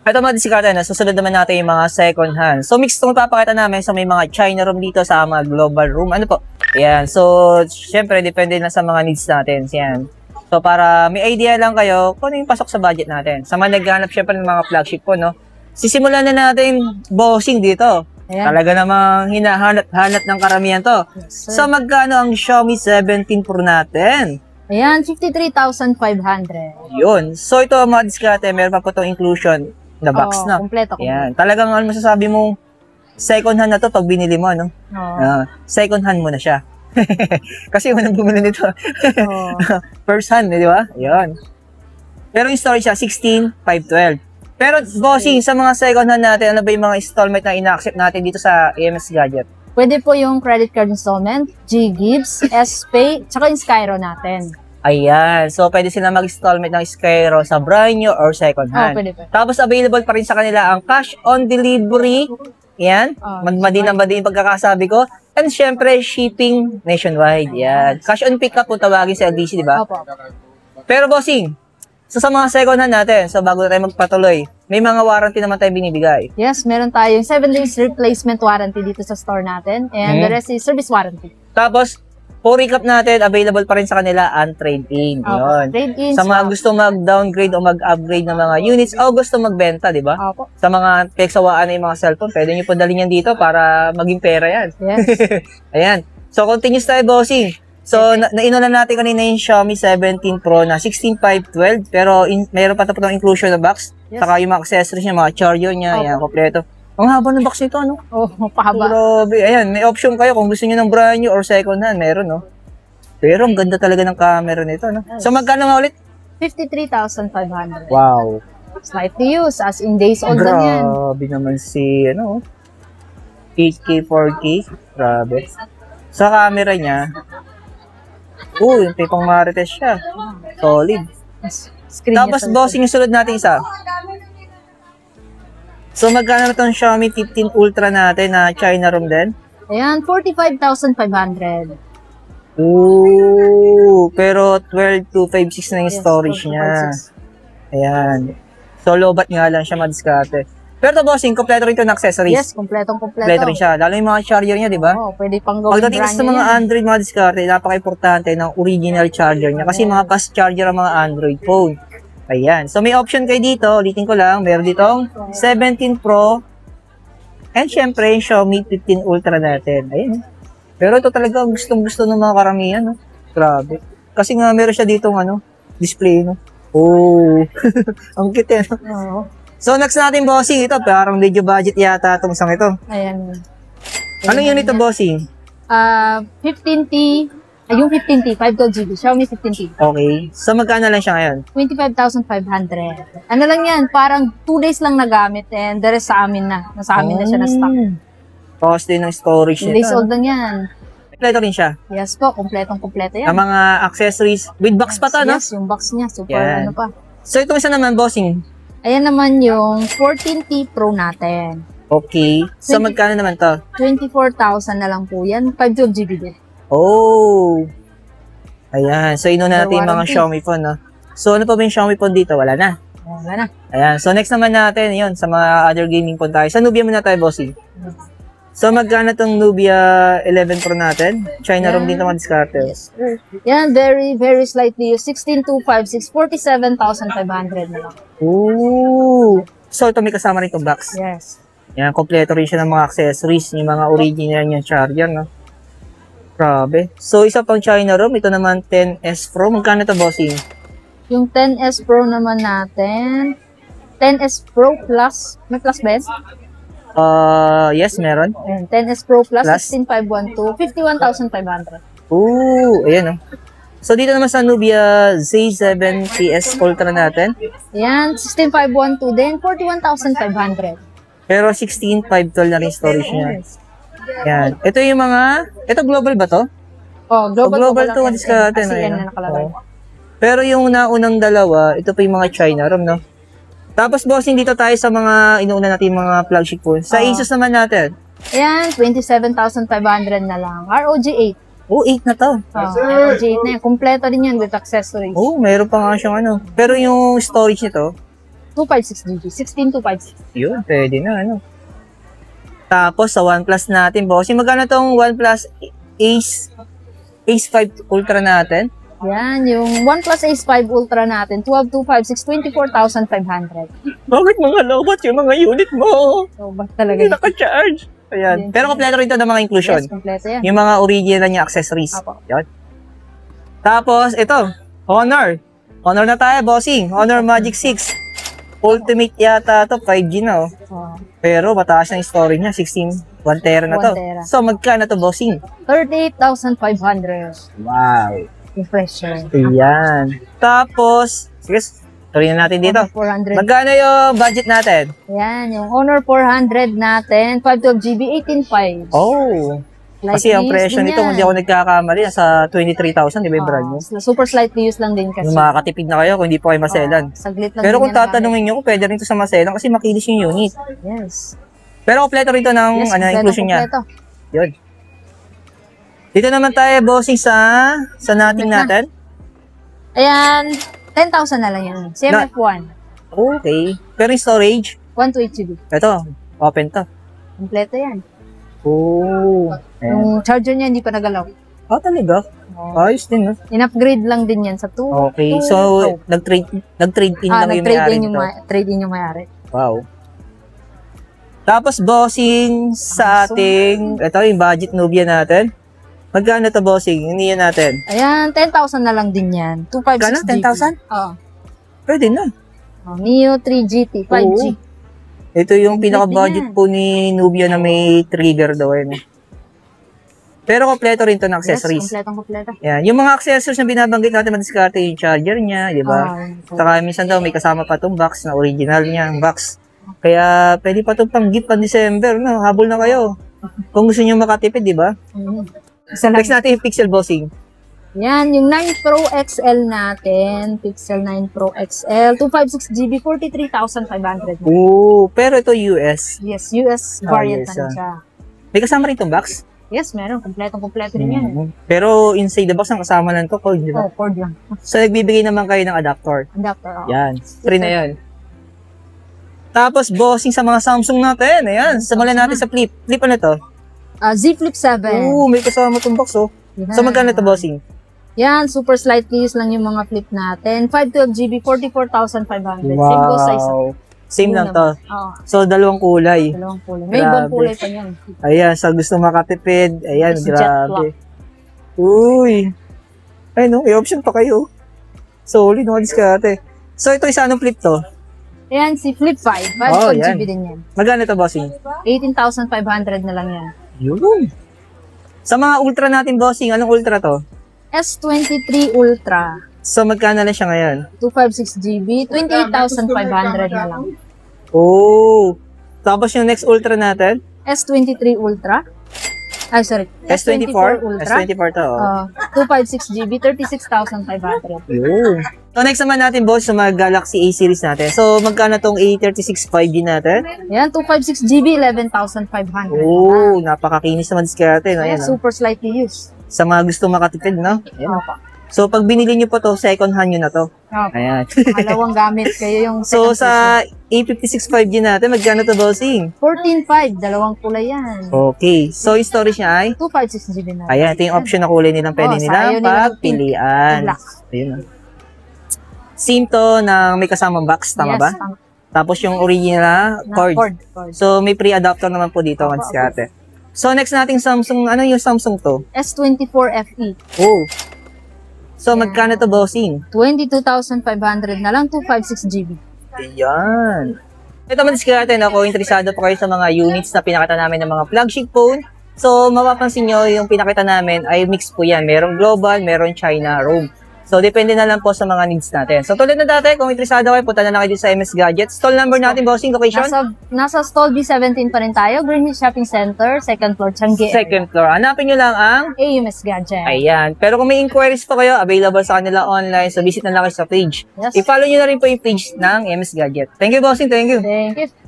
Ito mga diskarte na, susunod naman natin yung mga second hand. So, mix itong papakita namin sa may mga China room dito sa mga global room. Ano po? Ayan. So, syempre, depende na sa mga needs natin. Ayan. So, para may idea lang kayo kung ano yung pasok sa budget natin. Sa mga naghanap syempre ng mga flagship po, no? Sisimulan na natin bossing dito. Ayan. Talaga namang hinahanap-hanap ng karamihan to. Yes, so, magkano ang Xiaomi 17 Pro natin? Ayan, 53,500. Yun. So, ito mga diskarte, meron pa po itong inclusion na box na. Kompleto. Yan. Talagang ano masasabi mo, second hand na to pag binili mo, no? Second hand mo na siya. Kasi walang bumili nito. First hand, di ba? Yan. Pero yung storage siya, 16,512. Pero, bossing, sa mga second hand natin, ano ba yung mga installment na ina-accept natin dito sa AMS Gadget? Pwede po yung credit card installment, G-Gibbs, S-Pay, tsaka yung Skyro natin. Ayan. So, pwede sila mag-installment ng Skyro sa brand new or second hand. Pwede. Tapos, available pa rin sa kanila ang cash on delivery. Yan. Magmadin pagkakasabi ko. And, syempre, shipping nationwide. Yan. Cash on pick up kung tawagin sa LDC, di ba? Opo. Pero, bossing, so, sa mga second hand natin, so bago na tayo magpatuloy, may mga warranty naman tayo binibigay. Yes, meron tayong 7 days replacement warranty dito sa store natin. And the rest is service warranty. Tapos, for recap natin, available pa rin sa kanila ang trade-in. Yun. Trade-in. Sa mga gusto mag-downgrade o mag-upgrade ng mga units o gusto magbenta, di ba? Opo. Sa mga peksawaan na yung mga cellphone, pwede nyo po dalhin yan dito para maging pera yan. Yes. Ayan. So, continuous tayo, bossing. So, nainulan natin kanina yung Xiaomi 17 Pro na 16,512 pero mayroon pa tapos ng inclusion na box. Yes. Saka yung mga accessories niya, mga charger niya, yan, kompleto. Ang haba ng box nito, ano? Pahaba. Grabe. Ayan, may option kayo kung gusto niyo ng brand new or second hand, meron, no? Pero ang ganda talaga ng camera nito, no? So, magkano nga ulit? 53,500. Wow. Slightly used, as in days old lang yan. Grabe naman si, 8K, 4K. Grabe. Sa camera niya, yung tipong marites siya. Solid. Tapos, bossing yung sunod natin isa. So, magkano na itong Xiaomi 15 Ultra natin na China ROM din? Ayan, 45,500. Pero 12,256 na yung storage niya. Ayan. So, lobat nga lang siya madiskarte. Pero ito, bossing, kompleto rin ito ng accessories. Yes, kompletong-kompleto. Kompleto rin siya. Lalo yung mga charger niya, di ba? Pwede pang gawin pagdating sa mga Android, mga diskarte, napaka-importante ng original charger niya. Kasi mga fast charger ang mga Android phone. Ayan. So, may option kayo dito. Ulitin ko lang. Meron ditong 17 Pro. And syempre, yung Xiaomi 15 Ultra natin. Ayan. Pero ito talaga gustong-gusto ng mga karamihan. No? Grabe. Kasi nga, meron siya ditong display. No? Ang cute. So, next natin, bossing. Ito, parang medyo budget yata itong isang ito. Ayan. Anong unit ito, bossing? 15T. Yung 15T, 512GB, Xiaomi 15T. Okay. So, magkano lang siya ngayon? 25,500. Ano lang yan, parang 2 days lang nagamit and the rest sa amin na. Nasa amin na siya na stock. Cost din ng storage 2 days old lang yan. Kompleto rin siya? Yes po, kompletong-kompleto yan. Ang mga accessories, with box pa to, no? Yes, yung box niya, super pa. So, itong isa naman, bossing? Ayan naman yung 14T Pro natin. Okay. So, magkano naman to? 24,000 na lang po yan, 512GB din. Ayan. So, inuna natin yung mga Xiaomi phone, no? So, ano pa ba yung Xiaomi phone dito? Wala na. Wala na. Ayan. So, next naman natin, yun, sa mga other gaming phone tayo. Sa Nubia muna tayo, bossing. So, magkano itong Nubia 11 Pro natin? China ROM din naman diskarte. Yes. Yan, very, very slightly. 16,256, 47,500 na lang. So, ito may kasama rin itong box. Yes. Yan, kompleto rin siya ng mga accessories, yung mga original yung charger, no? Grabe. So, isa pang China ROM. Ito naman 10S Pro. Magkano ito, bossing? Yung 10S Pro naman natin. 10S Pro Plus. May Plus ba yan? Yes, meron. 10S Pro Plus, 16512, 51,500. Ayan, no? So, dito naman sa Nubia Z7 PS Ultra natin. Ayan, 16512 din, 41,500. Pero 16,512 na rin storage niya. Yan. Ito yung mga, ito global ba to? Global to. Diskarte na yan. Pero yung naunang dalawa, ito pa yung mga China ROM, no? Tapos, bossing, dito tayo sa mga inuuna natin mga flagship phone. Sa Asus naman natin. Ayan, 27,500 na lang. ROG 8. 8 na to. ROG 8 na yan. Kompleto din yan with accessories. Meron pa nga siyang Pero yung storage nito, 256GB. 16256. Yun, pwede na, ano. Tapos, sa OnePlus natin, bossing, magkano tong OnePlus Ace 5 Ultra natin? Yan, yung OnePlus Ace 5 Ultra natin, 12256, 24,500. Bakit mga lobot yung mga unit mo? So, ba talaga Hindi naka-charge. Ayan. Pero kompleto rin ito ng mga inclusion. Yes, kompleto yan. Yung mga original niya accessories. Apo. Yan. Tapos, ito, Honor. Honor na tayo, bossing. Honor Magic 6. Ultimate yata to 5G na, oh. Oh, Pero mataas na yung storage niya, 1 tera na to. 1 tera. So, magkano to, bossing? 38,500. Wow. Yung pressure. Ayan. Tapos, sige, tuloy na natin dito. 400. Magkano yung budget natin? Yan, yung Honor 400 natin, 512GB, 18.5. Oh. Kasi ang presyo nito, kung hindi ako nagkakamali, nasa 23,000, di ba yung brand mo? Super slightly used lang din kasi. Makakatipid na kayo kung hindi po kayo maselan. Saglit lang Pero din kung yan tatanungin nyo, kung pwede rin ito sa maselan kasi makinis yung unit. Yes. Pero kompleto rin ito ng Yes, inclusion niya. kompleto. Yun. Dito naman tayo, bossing, sa nating natin. Ayan, 10,000 na lang yan. CMF1, Okay. Pero yung storage, 128GB. ito, open to. Kompleto yan. Oh. Ayan. Yung charger niya hindi pa nagalaw. Ah, talaga? Ayos din, no? In-upgrade lang din yan sa 2. Okay. So, nag-trade in lang yung may-ari nito. Trade in yung may-ari. Wow. Tapos, bossing, sa ating, ito yung budget Nubia natin. Magkano to, bossing? Hindi yan natin. Ayan, 10,000 na lang din yan. 256 GB. 10,000? Oo. Pwede na. Neo 3GT, 5G. Oo. Ito yung pinaka-budget po ni Nubia na may trigger daw. Yun. Pero kompleto rin to ng accessories. Yes, kompleto. Yan. Yung mga accessories na binabanggit natin, madiskarte yung charger niya, di ba? Saka minsan daw may kasama pa tong box na original niya, ang box. Kaya pwede pa itong pang-gift pang December, no? Habol na kayo. Kung gusto niyo makatipid, di ba? Next natin yung Pixel, bossing. Yan, yung 9 Pro XL natin, Pixel 9 Pro XL, 256GB, 43,500. Oo, pero ito US. Yes, US variant yes, na siya. May kasama rin itong box? Yes, meron. Kompleto rin yan. Pero inside the box, ang kasama lang ito, cord, di ba? Oh, cord lang. So, nagbibigay naman kayo ng adapter. Adapter, oh. Yan, free na yan. Tapos, bossing sa mga Samsung natin. Ayan, simulan natin sa Flip. Flip ano to? Z Flip 7. Oo, may kasama itong box, oh. Yan. So, magkano ito, bossing? Yan, super slightly use lang yung mga flip natin. 512GB, 44,500. Wow. Same goes sa isa. Same lang to. Oo, So, dalawang kulay. dalawang kulay. May ibang Grabe. kulay pa yan. Ayan, sa gusto makatipid. Ayan, Yes, jet grabe. Uy. Ay, no, may option pa kayo. Solid, no, diskarte. So, ito isa anong flip to? Ayan, si Flip 5. Oh, 512GB yan. din yan. Magkano ito, bossing? 18,500 na lang yan. Yun. Sa mga ultra natin, bossing, anong ultra to? S23 Ultra. So, magkano na siya ngayon? 256GB, 28,500 na lang. Oh. Tapos yung next ultra natin? S23 Ultra. Ay, sorry. S24? Ultra. S24 to, oh. 256GB, 36,500. Yun. So, next naman natin, boss, sa mga Galaxy A series natin. So, magkano tong A36 5G natin? Ayan, 256GB, 11,500. Oh, napakakinis naman diskarte. No? Ayan, Ayan, no? super slightly used. Sa mga gusto makatipid, no? Ayan. Opo. So, pag binili nyo po to, second hand nyo na to. Opo. Ayan. Dalawang gamit kayo yung So, second sa A56 5G natin, magkano to, bossing? 14.5, dalawang kulay yan. Okay. So, yung storage niya ay? 256GB na. Ayan, ito yung option na kulay nilang pwede Oh, nilang sayo nila ng pagpilian. pink. Black. Ayun. Same to na may kasamang box, tama Yes, ba? Tapos yung original na cord. cord. So, may pre-adapter naman po dito, Opo, diskarte. So, next nating Samsung, ano yung Samsung to? S24 FE. Oh. So, magkano to, bossing? 22,500 na lang, 256GB. Ayan. Ito man diskarte na kung interesado pa kayo sa mga units na pinakita namin ng mga flagship phone. So, mapapansin nyo yung pinakita namin ay mix po yan. Merong global, merong China, Rome. So, depende na lang po sa mga needs natin. So, tulad na dati, kung interesado kayo, punta na lang kayo dito sa MS Gadgets. Stall number natin, bossing, location? Nasa stall B17 pa rin tayo, Green Hills Shopping Center, second floor, Changi. Second floor. Hanapin nyo lang ang AUMS Gadget. ayan. Pero kung may inquiries pa kayo, available sa kanila online. So, visit na lang kayo sa page. Yes. I-follow nyo na rin po yung page ng MS Gadget. Thank you, bossing. Thank you. Thank you.